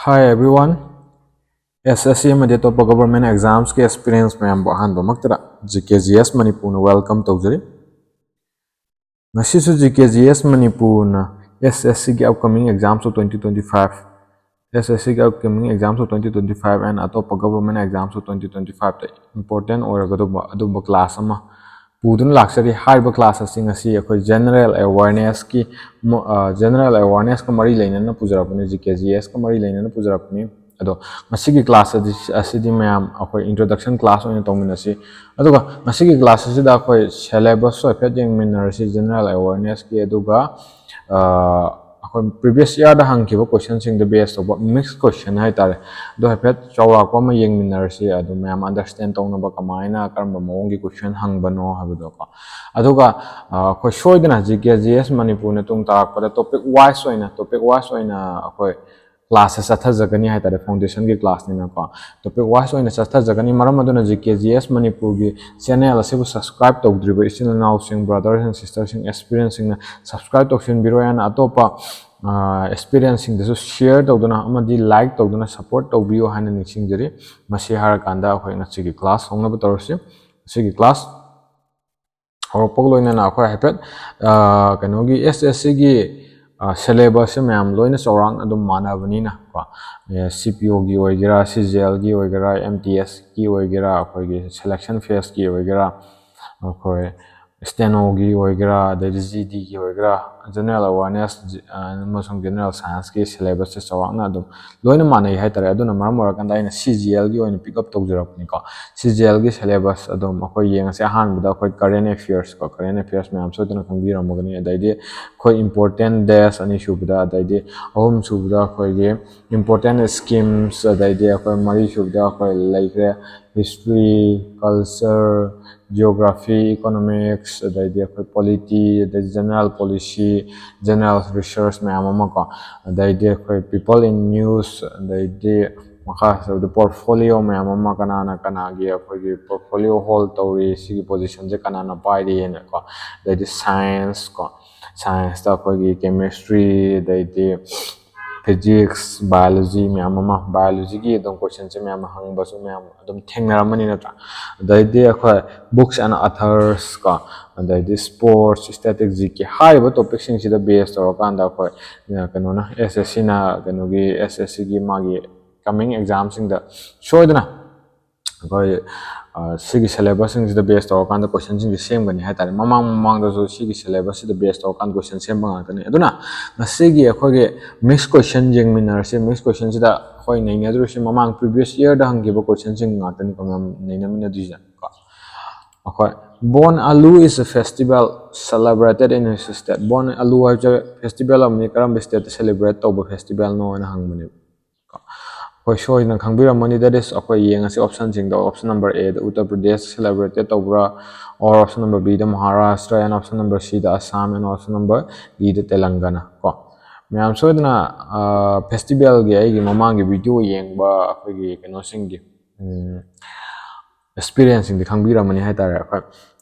Hi everyone. SSC amadi top government exams ke experience mayam bo han bo maktara GKGS Manipur na welcome tawjari. Ngasi su GKGS Manipur na SSC ke upcoming exams of 2025. SSC ke upcoming exams of 2025 and atop government exams of 2025 ta important oraga do class ama pudun laksari high class asing asi akoi general awareness ka mari laina na pujarapani GKGS ka mari laina na pujarapani ado masigi class asidi mayam akoi introduction class oina tongminasi aduga masigi class asida akoi syllabus so phet jengminarasi general awareness ki aduga akoi previous year da hangkiba question sing the based of mixed question hai tare do phet chawra ko ma yengminarasi adu mayam understand tongna ba kamaina karamba maongi question hangbano habudo ko aduga akoi soidana GKGS Manipur na tung tarakpada topic wise oina akoi classes athajagani hai tare foundation ki class ni na ko topic wise oina athajagani maram aduna GKGS Manipur gi channel asibu subscribe tawdriba isin now sing brothers and sisters sing experiencing na subscribe tawsin biro and atopa experiencing desu share tawduna amadi like tawduna support tawbiyo hana nixing jari masi har kanda khoi na sigi class hongna ba tarsi sigi class और पगलो इन्हें ना कोई हैपेट कनोगी SSC की syllabus से ma'am लो इन्हें सौरांग अदम माना बनी ना को CPO की वगैरह CGL की वगैरह MTS की वगैरह कोई selection phase की वगैरह कोई steno की वगैरह GD की वगैरह general awareness मसंग general science की syllabus से सौरांग ना अदम लो इन्हें माना ही है तरह अदम नमर मोरा कंदा इन्हें CGL की वगैरह pick up तो जरूर अपनी को CGL की syllabus अदम कोई ये ऐसे हान बता कोई current affairs में हम सोचते हैं कम भी रमोगनी अदाइदे कोई important days अनि शुभदा अदाइदे अहम शुभदा कोई ये important schemes अदाइदे कोई मरी शुभदा कोई like history culture geography economics अदाइदे कोई polity अदाइदे general policy general research में हम को अदाइदे कोई people in news अदाइदे मखा the portfolio में हम कनाना कनागी कोई portfolio hold तौरी सी position जे कनाना पाइडी है ना को अदाइदे science ता कोई chemistry अदाइदे physics biology में हम biology की एकदम question से में हम हंग बसु में हम एकदम थेंग नरमनी ना था अदाइदे कोई books and authors का अदाइदे sports statistics जी के हाई वो topic सिंग सीधा based और कांदा कोई कनो ना SSC ना कनो की SSC की मागी coming exam sing the show dana koi sigi syllabus sing the best or kan the question sing the same gani hatare mamang da so sigi syllabus the best or kan question same bang tani aduna masigi akoi ge mixed question jeng minar se mixed question sida koi nei ne dru se mamang previous year da hangi bo question sing nga tani kom nei na min du ja ka akoi Bon Alu is a festival celebrated in a state. Bon Alu is a festival of Nikaram state celebrate over festival no and hang money. Koi show in Kangbira money that is okay yang as option sing the option number A the Uttar Pradesh celebrated over or option number B the Maharashtra and option number C the Assam and option number D the Telangana ko me am so na festival ge ai gi mamang gi video yeng ba akoi gi keno sing gi experiencing the Kangbira money hai tare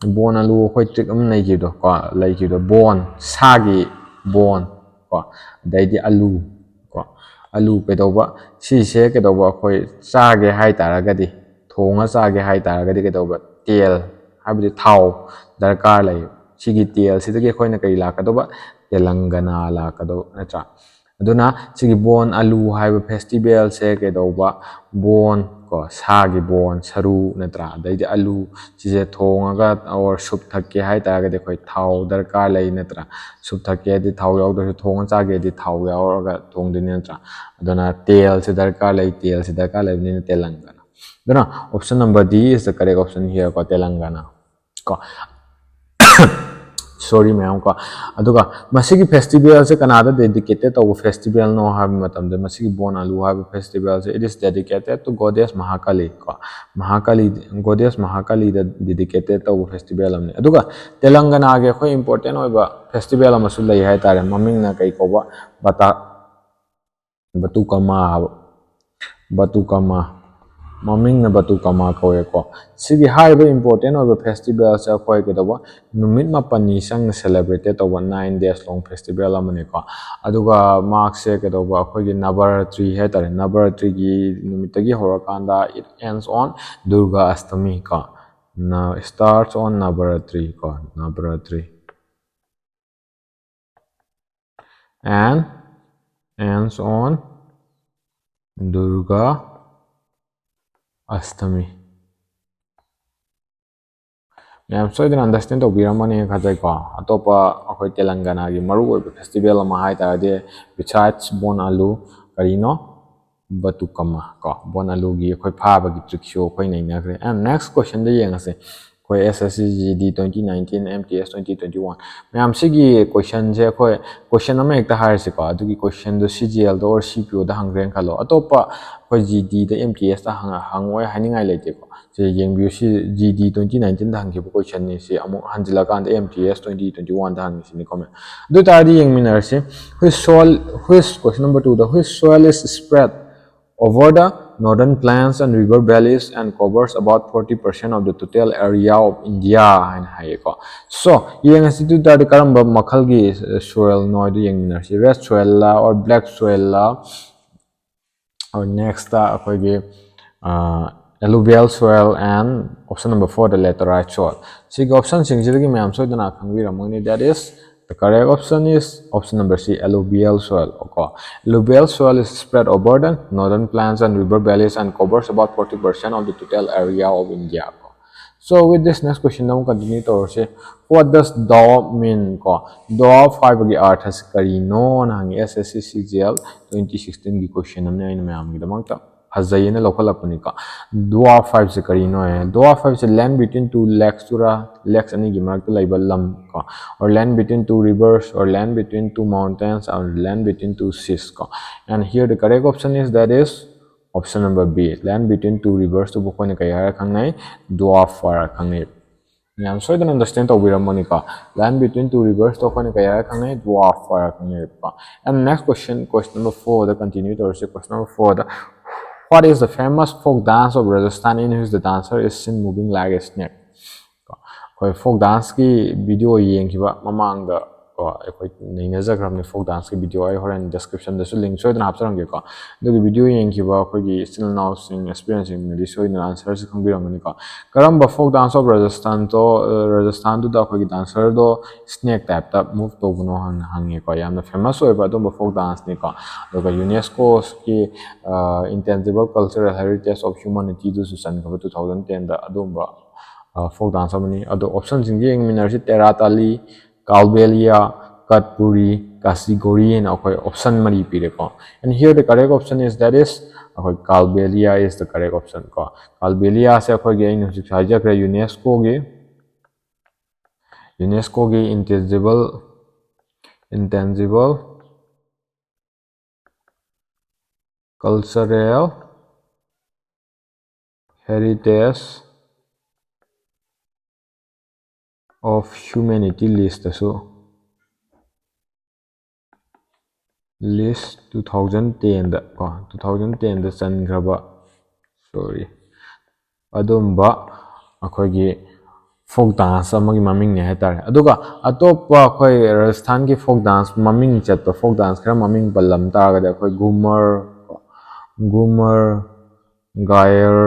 bon alu koi trick am nei gi do ko lai gi do bon sagi bon ko dai di alu alu kedoba si se kedoba koi chage hai taragadi thonga chage hai taragadi kedoba tel habdi thau darkar lai sigi tel sidagi khoi na kai la kadoba Telangana la kado nacha aduna sigi bon alu haiba festival se kedoba bon ko sagi bon saru natra dai alu sise thonga ga or sup thakke hai taragadi khoi thau darkar lai natra sup thakke di thau yaw do thonga chage di thau yaw ga thong din natra aduna tel se darkar lai ni Telangana aduna option number D is the correct option here ko Telangana ko sorry ma'am ko aduga masigi festival se kanada dedicated to festival no have matam de masigi bon alu have festival se it is dedicated to goddess mahakali ko goddess mahakali the dedicated to festival amne aduga Telangana ge khoi important oiba festival amasu lai hai tare maming na kai ko ba bata batukama maming na Batukama kawe ko sigi haiba important of festival sa koi ke dawa numit mapani sang celebrated over 9 days long festival amane ko aduga mark se ke dawa koi gi Navaratri hai tar Navaratri gi numit gi horakanda it ends on Durga Astami ko now starts on Navaratri ko Navaratri and ends on Durga Astami. Ma'am, so you understand the Viramani Kazaka, Atopa, Oko Telangana, Maru festival Mahai de besides Bon Alu, Karino, Batukama, Bon Alugi, Koi Paba, Gitrixio, Koi Nagre. And next question the Yangase. Koi SSC GD 2019 MTS 2021 ma'am सिगी question जे कोई question अमे एक तहार से का दुगी question दो CGL दो और CPU दा हंग्रेन खालो अतोपा कोई GD दा MTS दा हंगोय हनिंगाई लेते को जे यंग सी GD 2019 दा हंगे क्वेश्चन ने से अमु हंजिला कांद MTS 2021 दा हंगे सिनी कमे दो तारी यंग मिनर से which question number 2 the which soil is spread over the northern plains and river valleys and covers about 40% of the total area of India and Hayeko. So, yang asitu tadi karamba makal gi soil no itu yang minar si red soil la or black soil la or next apa gi alluvial soil and option number 4 the laterite soil. Si option sing jadi ki so itu nak kangwi ramai that is. The correct option is option number C, alluvial soil. Okay. Alluvial soil is spread over the northern plains and river valleys and covers about 40% of the total area of India. So with this next question, now continue to say, what does DAW mean? DAW 5 की अर्थ है करी no ना हंगे SSC CGL 2016 की question हमने इन में आमगी दमाग हज़ाई ने local अपनी का DAW 5 से करी नो है DAW 5 से land between two lakes चुरा lakes अनी की मार्ग तो लाइबल लम का और land between two rivers or land between two mountains or land between two seas का and here the correct option is that is option number B, land between two rivers to buko ni kaya kangnay dwarf far kangnay. Yan so you understand to Viramani ka land between two rivers to buko ni kaya kangnay dwarf far kangnay pa. And next question, question number 4, the continue to say question number 4. What is the famous folk dance of Rajasthan in which the dancer is seen moving like a snake? Koi folk dance ki video yeng kiba mamang da koi ningaza kram ni folk dance ki video ay horan description da su link so idan hapsarang ge ka do video yeng kiba koi gi still now sing experiencing ni so idan answer se khang biram ni ka karam ba folk dance of Rajasthan to da koi gi dancer do snake type ta move to buno hang ge ka yam famous oi ba do ba folk dance ni ka do ga UNESCO ki intangible cultural heritage of humanity do su san ka 2010 da adom ba folk dance amani ado options in yeng minar si Teratali Kalbelia, Katpuri, Kasigori, and option mari pire ko. And here the correct option is that is Kalbelia is the correct option ko. Kalbelia se akoi ge in hijack UNESCO ge intangible cultural heritage of humanity list so list 2010 da 2010 da san graba sorry adumba akhoi gi folk dance amagi maming ne hatar aduga atopa akhoi Rajasthan ki folk dance maming chat folk dance khara maming balam ta ga akhoi Ghumar Gayer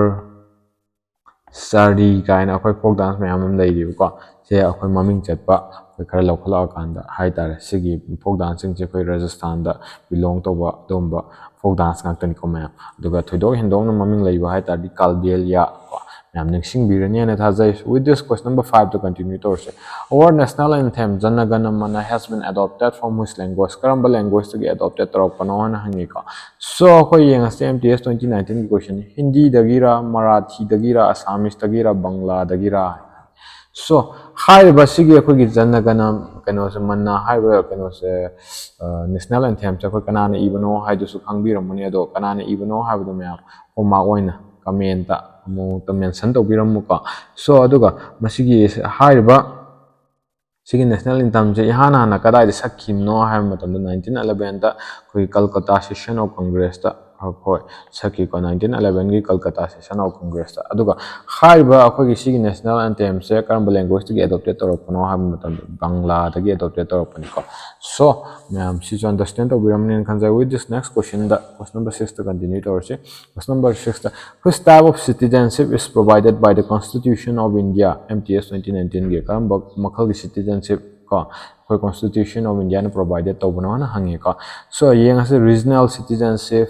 Sari kain akhoi folk dance mayam lai ri ko se akhoi maming chatpa akhoi khara lokhala kanda hai tar sigi folk dancing je akhoi Rajasthan da belong to ba domba folk dance ngak tani ko mayam aduga thoidok hendong na maming lai ba hai tar di Kalbelia mayam ningsing birani na thajai with this question number 5 to continue to say our national anthem Jana Gana Mana has been adopted from which language karamba language to get adopted to pano na hangi ka so akhoi yang MTS 2019 question Hindi dagira Marathi dagira Assamese dagira Bangla dagira so hai basigi akhoi gi Jana Gana kano se manna hai ba kano se national anthem cha akhoi kanana ibano hai du su khangbi ramani ado kanana ibano hai bu mayam homa oina comment ta mo to mention to biram ka so aduga masigi hai ba sigi national anthem je hana kadai de sakkim no hai matam 1911 da koi Kolkata session of Congress ta hoi saki ko 1911 gi Kolkata session of Congress ta aduga haiba akhoi gi sigi national anthem se karam language gi adopted torokno ha matam Bangla ta gi adopted toropani ko so ma'am she to understand of Viramni khanjai with this next question the question number 6 to continue to say question number 6 the which type of citizenship is provided by the Constitution of India MTS 2019 gi karam makhal gi citizenship ko koi Constitution of India na provided to bana na hangi ko so yang as regional citizenship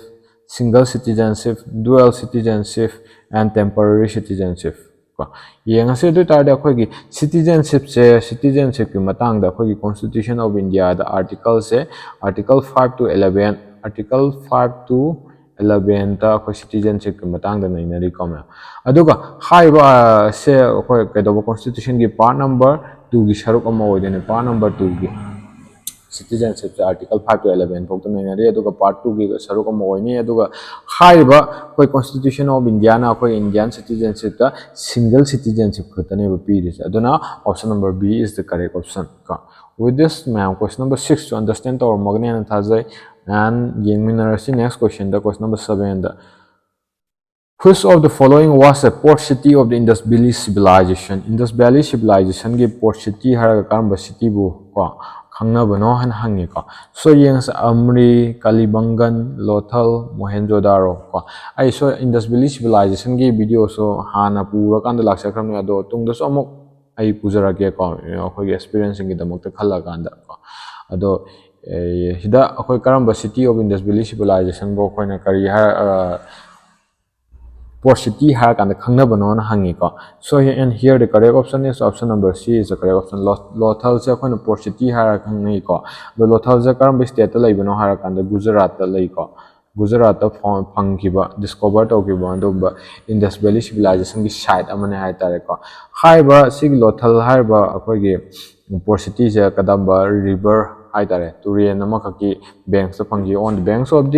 single citizenship dual citizenship and temporary citizenship ko yang as do tar da koi gi citizenship ki matang da koi Constitution of India the article se article 5 to 11 article 5 to 11 ta koi citizenship ki matang da naina ri ko ma aduga haiba se koi kedo Constitution gi part number 2 gi sharuk ama oidene part number 2 gi citizenship article 5 to 11 phok to naina ri aduga part 2 gi sharuk ama oini aduga haiba koi Constitution of India na koi Indian citizenship ta single citizenship khatane ba piris aduna option number B is the correct option ka with this ma'am question number 6 to understand our magne and thazai and yengminarasi next question the question number 7 the which of the following was a port city of the Indus Valley civilization? Indus Valley civilization की port city हर काम city बो को खंगना बनो हन हंगे को so young अमरी कलिबंगन लोथल मोहेंजोदारो को आई so Indus Valley civilization की video so हाना पूरा कांड लाक्सा क्रम या दो तुम दस अमुक आई पूजरा के को कोई experience की दमक ते खल्ला कांड को अदो हिदा कोई काम city of Indus Valley civilization बो कोई ना करी हर port city har kan khangna banon hangi ko so and here the correct option is option number C is the correct option lothal se khon port city har khangi ko the lothal se karam state ta leibano har kan Gujarat ta lei ko Gujarat ta phangkiba discover to ki ba do Indus Valley civilization ki site amane hai tare ko hai ba sig lothal har ba akoi gi port city se kadam ba river hai tare turian nama khaki banks ta phangi on the banks of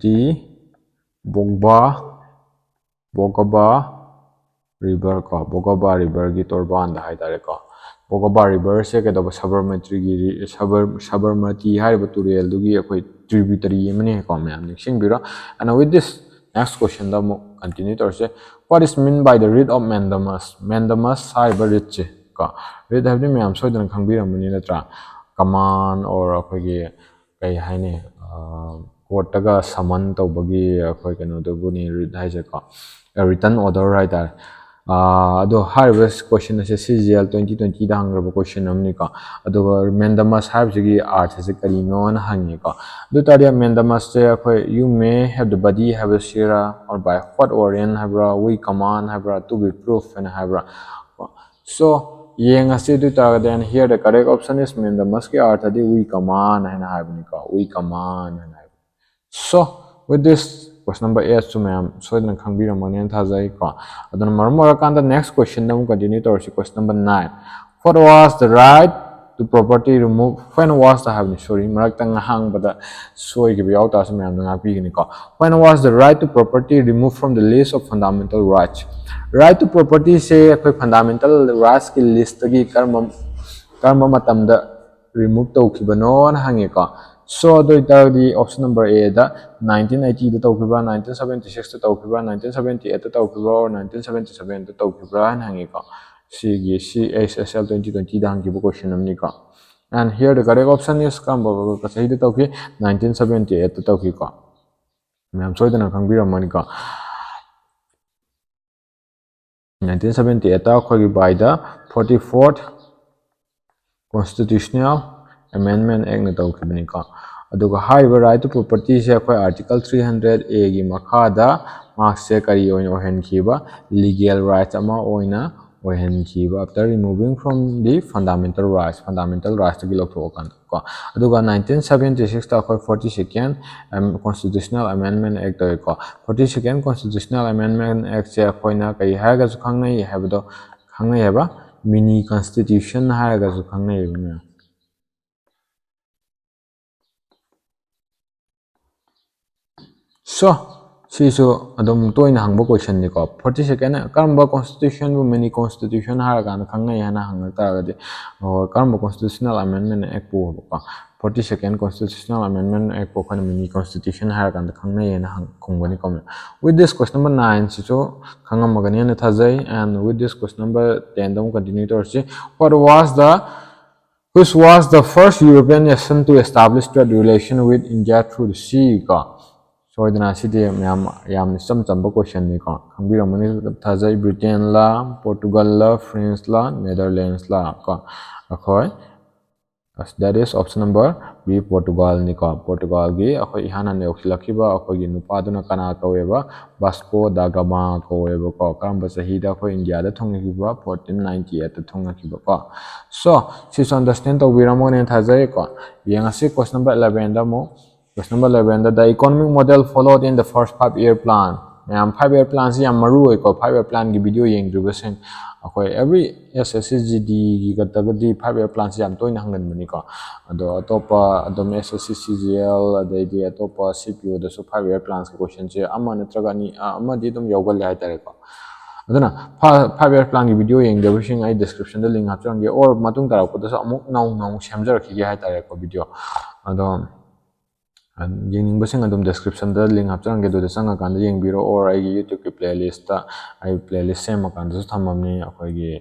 the Bogaba river ko Bogaba river gi torban da hai tare ko Bogaba river se ke do Sabarmati hai ba turel du gi akoi tributary mane ko ma'am niksing biro and with this next question da mo continue to say what is meant by the writ of mandamus hai ba writ che ko writ have ni ma'am so dan khang biram ni latra command or akoi gi kai haine court taga saman to bagi khoi kano do buni haise ko written order right there ado harvest question ase CGL 2020 da hangra question amni ka ado mandamus have gi art ase kari no na hangi ka do taria mandamus se khoi you may have the body have a shira or by what orient have we command have to be proof and have so yang ase do ta then here the correct option is mandamus ki art adi we command and have ni ka we command and have so with this question number 8 to ma'am so then khang bi ramani an thajai ko adon marmora kan the next question nam continue to question number 9 what was the right to property remove when was the have sorry marak tang hang bada soi gi biaw ta sam ma'am nga pi ni ko when was the right to property removed from the list of fundamental rights right to property se koi fundamental rights ki list gi karma matam da remove to khibano na hangi ko so do the option number A da 1980 da tawkibra 1976 da tawkibra 1978 da tawkibra or 1977 da tawkibra na hangi ko C SSL 2020 da hangi question namni ko and here the correct option is kam ba ka sahi da tawki 1978 da tawki ko ma'am so da khang biram mani ko 1978 ta khoi by the 44th constitutional amendment act na tawkibani ko aduga haiba right to property se khoi article 300A gi makha da mark se kari oin ohen khiba legal rights ama oina ohen khiba after removing from the fundamental rights gi lokho kan ko aduga 1976 ta khoi 42nd constitutional amendment act ko 42nd constitutional amendment act se khoi na kai ha ga su khangnai habdo khangnai haba mini constitution ha ga su khangnai ba so sisu adum toina hangbo question ni ko 42nd karamba constitution bu mini constitution har kan khangnai hana hang ta gadi karamba constitutional amendment act bu ko 42nd constitutional amendment act ko kan mini constitution har kan khangnai hana hang khongbani kom with this question number 9 sisu khangam magani na thajai and with this question number 10 dom continue to see which was the first European nation to establish trade relation with India through the sea ko so idana city yam sam chamba question ni ko khangbiramani thajai Britain la Portugal la France la Netherlands la ko akhoi that is option number B Portugal ni ko Portugal gi akhoi ihana ne okhilakhiba akhoi gi nupa duna kana kaweba Vasco da Gama kaweba ko karamba sahi da akhoi India da thongkiba 1498 ta thongkiba ko so this understand to biramone thajai ko yangasi question number 11 da mo question number 11 the economic model followed in the first 5-year plan 5-year plan si yam maru ko 5-year plan gi video yeng dubasen akhoi every SSC GD gi gatagadi 5-year plan si yam toina hangan mani ko ado atopa adom SSC CGL adai atopa CPU da so 5-year plans ki question che amma natraga ni amma di dum yogal lai tare ko aduna 5-year plan gi video yeng debashing ai description da link hapchang ge or matung tara ko da amuk nau semjar ki ge hai tare ko video ado yengning basing adum description da link hapchang ge do da sanga kan yeng biro or ai YouTube ki playlist ta ai playlist sem kan da thamamni akhoi ge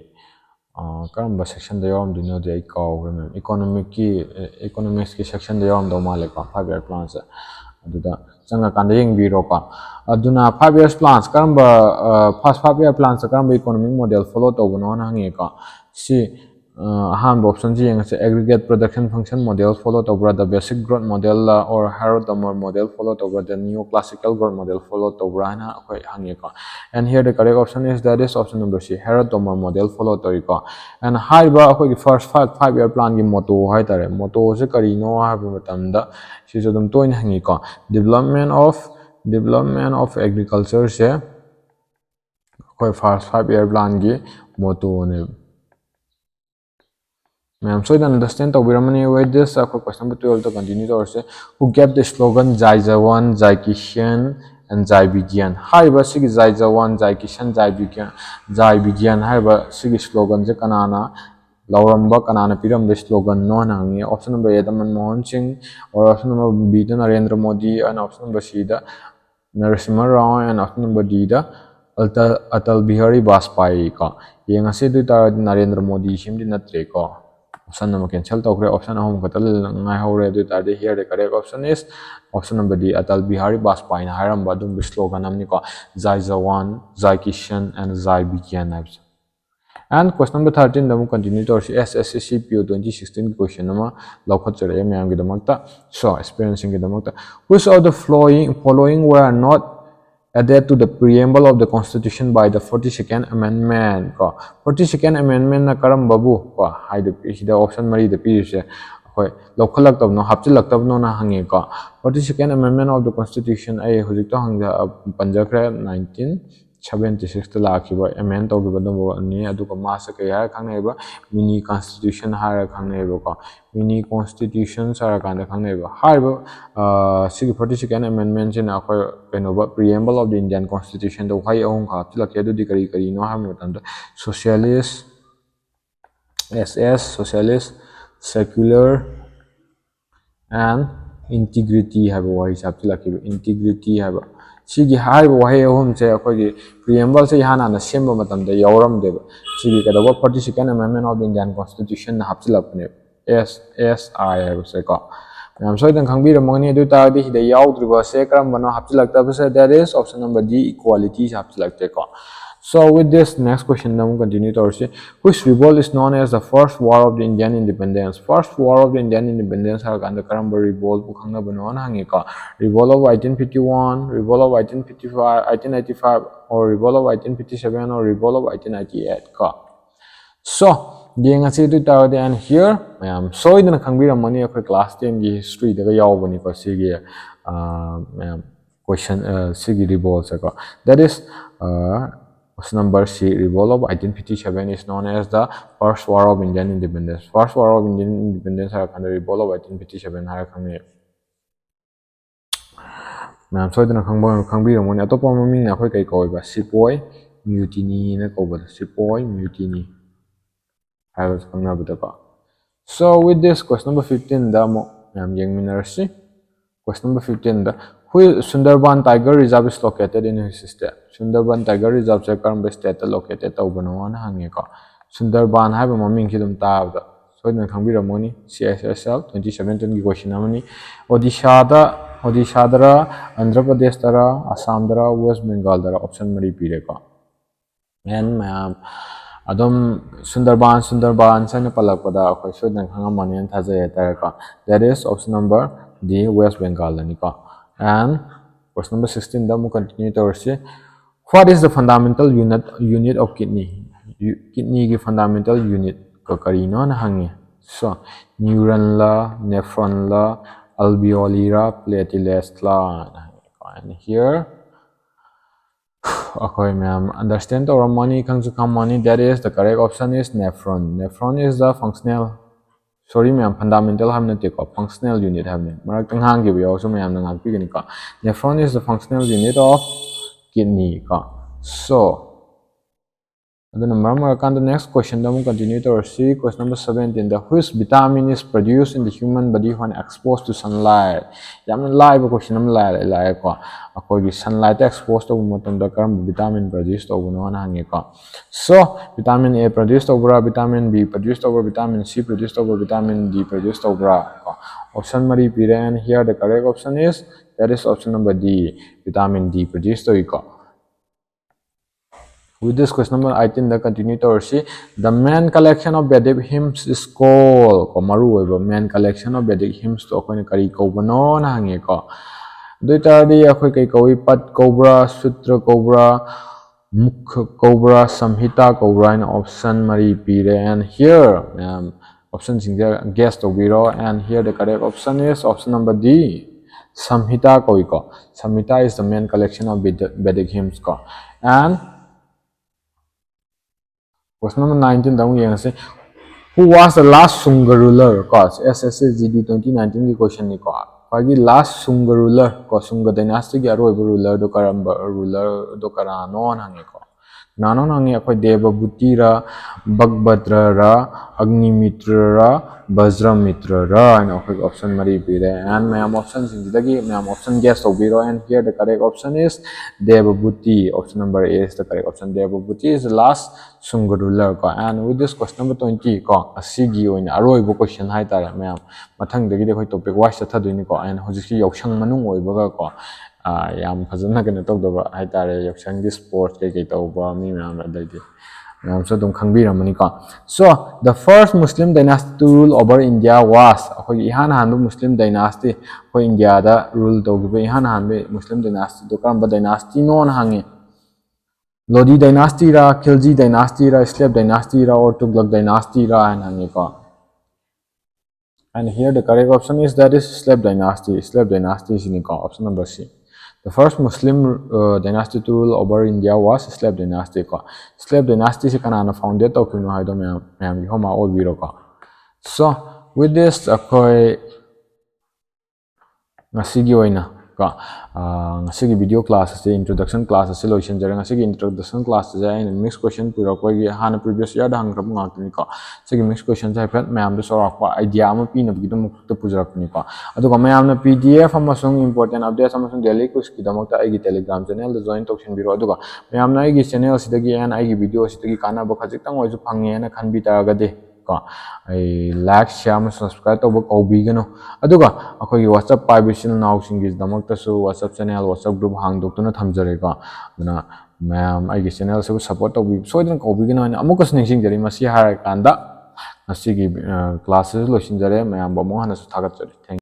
karamba section da yom dino de ai kaw economics ki section da yom do male ka 5-year plans aduda sanga kan da yeng biro ka aduna 5-year plans karamba first 5-year plans karamba economic model follow to bono na nge ka si hand option ji yengse aggregate production function model follow to the basic growth model or Harrod-Domar model follow to the neoclassical growth model follow to na akhoi hange ka and here the correct option is that is option number C Harrod-Domar model follow to ka and haiba akhoi ki first 5-year plan gi motto hai tare motto se kari no ha matam da si jodum toin hangi ka development of agriculture se akhoi first 5-year plan gi motto ne so you understand to Biramani with this question number 12 to continue to say who gave the slogan Jai Jawan, Jai Kishan and Jai Vigyan. Hi ba sigi Jai Jawan, Jai Kishan, Jai Vigyan. Hi ba sigi slogan je kanana Lauramba kanana piram the slogan no hangi option number A Manmohan Singh or option number B Narendra Modi and option number C Narasimha Rao and option number D Atal Bihari Vajpayee ka yengase du tar Narendra Modi simdi natre ko option number cancel to option home katal ngai hore du tar here the correct option is option number D Atal Bihari Vajpayee na haram badum slogan amni ko Jai Jawan, Jai Kishan and Jai Vigyan and question number 13 damu continue to SSC CPO 2016 question nama laukhat chare mayam gi damakta so experiencing gi damakta which of the following were not added to the preamble of the constitution by the 42nd amendment ko 42nd amendment na karam babu ko haide hida option mari the pise hoi lokhalak tab no hapchilak tab no na hange ko 42nd amendment of the constitution ai hojik to hangja panjakra 1976 ta lakhiba amend to giba no ni adu ko masa ke ya khangai ba mini constitution har khangai ba ko mini constitution sara kan khangai ba har ba 42nd amendment in akhoi kaino ba preamble of the Indian constitution to hai ong kha tilak edu di kari no ha mutan socialist socialist secular and integrity have why sab tilak integrity have sigi hai wahe hom che akhoi gi preamble se hana na semba matam de yauram de sigi kada 42nd amendment of the Indian constitution na hapchilak ne SSI se ko I'm sorry then khangbi ramani du ta di hida yaudriba se karam bano hapchilak ta se that is option number D equality hapchilak te ko so with this next question now continue to say which revolt is known as the first war of the Indian independence first war of the Indian independence har kan the karam revolt bu khangna bano na hangi ka revolt of 1851 revolt of 1885 or revolt of 1857 or revolt of 1898 ka so Ding as it and here I am so in the Kangbira money of a class 10 history the Yawani for Sigi question Sigi revolt that is number C revolt of 1857 is known as the first war of Indian independence. First war of Indian independence are under revolt of 1857 ma'am सोदना खंबीरमोनी अतोप ममिंग अखोय कई कौबा sepoy mutiny ने कौबदा sepoy mutiny हाइबस खंगनाबदको so with this question number 15 da mo ma'am yengminarsi question number 15 da which Sundarban Tiger Reserve is located in which state Sundarban Tiger Reserve se karam state located tawbano na hangi ko Sundarban haiba maming kidum taabda soidna khangbiramoni CSSL 2017 gi question amani Odisha dara Andhra Pradesh dara Assam dara West Bengal dara option mari pire ko and ma'am adom Sundarban sana palakpada akhoi soidna khangamani an thajaya taraka that is option number D West Bengal ani ko and question number 16 da mu continue to what is the fundamental unit of kidney kidney ki fundamental unit ko karino na hangi so neuron la nephron la alveoli la platelets la and here okay ma'am understand or money comes to come money that is the correct option is nephron is the functional sorry ma'am fundamental hamne te ko functional unit hamne marak tang hang gi bi also ma'am nang pi ni ka nephron is the functional unit of kidney ka so then the next question then we continue to see question number 17 the which vitamin is produced in the human body when exposed to sunlight yamna live question nam lai ko akoi gi sunlight exposed to matam da karam vitamin produced to no na hangi ko so vitamin A produced over vitamin B produced over vitamin C produced over vitamin D produced over option mari pire and here the correct option is that is option number D vitamin D produced to ko with this question number 18 the continue to see the main collection of Vedic hymns is called maru main collection of Vedic hymns to akoi kari ko bano na hangi ko doitadi akoi kai koi pat cobra sutra cobra mukh cobra samhita cobra in option mari pire and here option singja guess to biro and here the correct option is option number D samhita koi ko samhita is the main collection of Vedic hymns ko and question number 19 daung yang se who was the last Sunga ruler cause SSC GD 2019 ki question ni ko pagi last Sunga ruler ko Sunga dynasty ki aroi ruler do karamba ruler do karano nangi ko nano nangi akoi Devabuti ra Bagbhadra ra Agnimitra ra Vajramitra ra and option mari pire and ma'am option sindagi ma'am option guess to biro and here the correct option is Devabuti option number A is the correct option Devabuti is the last Sunga ruler ko and with this question number 20 ko asigi oina aroi bo question hai tare ma'am mathang dagi de khoi topic wise cha thaduni ko and hojiki yoksang manung oi baga ko yam phajana kana tok do hai tare yoksang di sports ke to ba mi ma'am adai ma'am so dum khangbi ramani ko so the first Muslim dynasty to rule over India was khoi ihan han Muslim dynasty khoi India da rule to gi ihan han Muslim dynasty to kam ba dynasty non hangi Lodi dynasty ra Khilji dynasty ra Slave dynasty ra or Tughlaq dynasty ra and hangi ko and here the correct option is that is slave dynasty is in option number C the first Muslim dynasty to rule over India was slave dynasty ko slave dynasty se kanana founded to kino haido ma'am gi homa all biro ko so with this akoi ngasigi oina ko ngasigi video class ase introduction class ase loision jare ngasigi introduction class je in mix question pura ko gi hana previous year da hangrab ngakni ko sigi mix question jai phat ma'am do sora ko idea ma pi na gi dum to pujarak ni ko aduga ma'am na PDF amasung important updates amasung daily quiz ki damak ta igi telegram channel da join tokshin biro aduga ma'am na igi channel sidagi and igi video sidagi kana ba khajik tang oisu phange na khanbi ta ga de ko ai like share subscribe to ko bi gano aduga akoi WhatsApp privacy now singis damak ta su WhatsApp channel WhatsApp group hang dok tuna thamjare ko na ma'am ai channel su support to bi soidan ko bi gano amukas ningsing jari masi har kanda asigi classes lo sinjare ma'am ba mo hana su thagat jari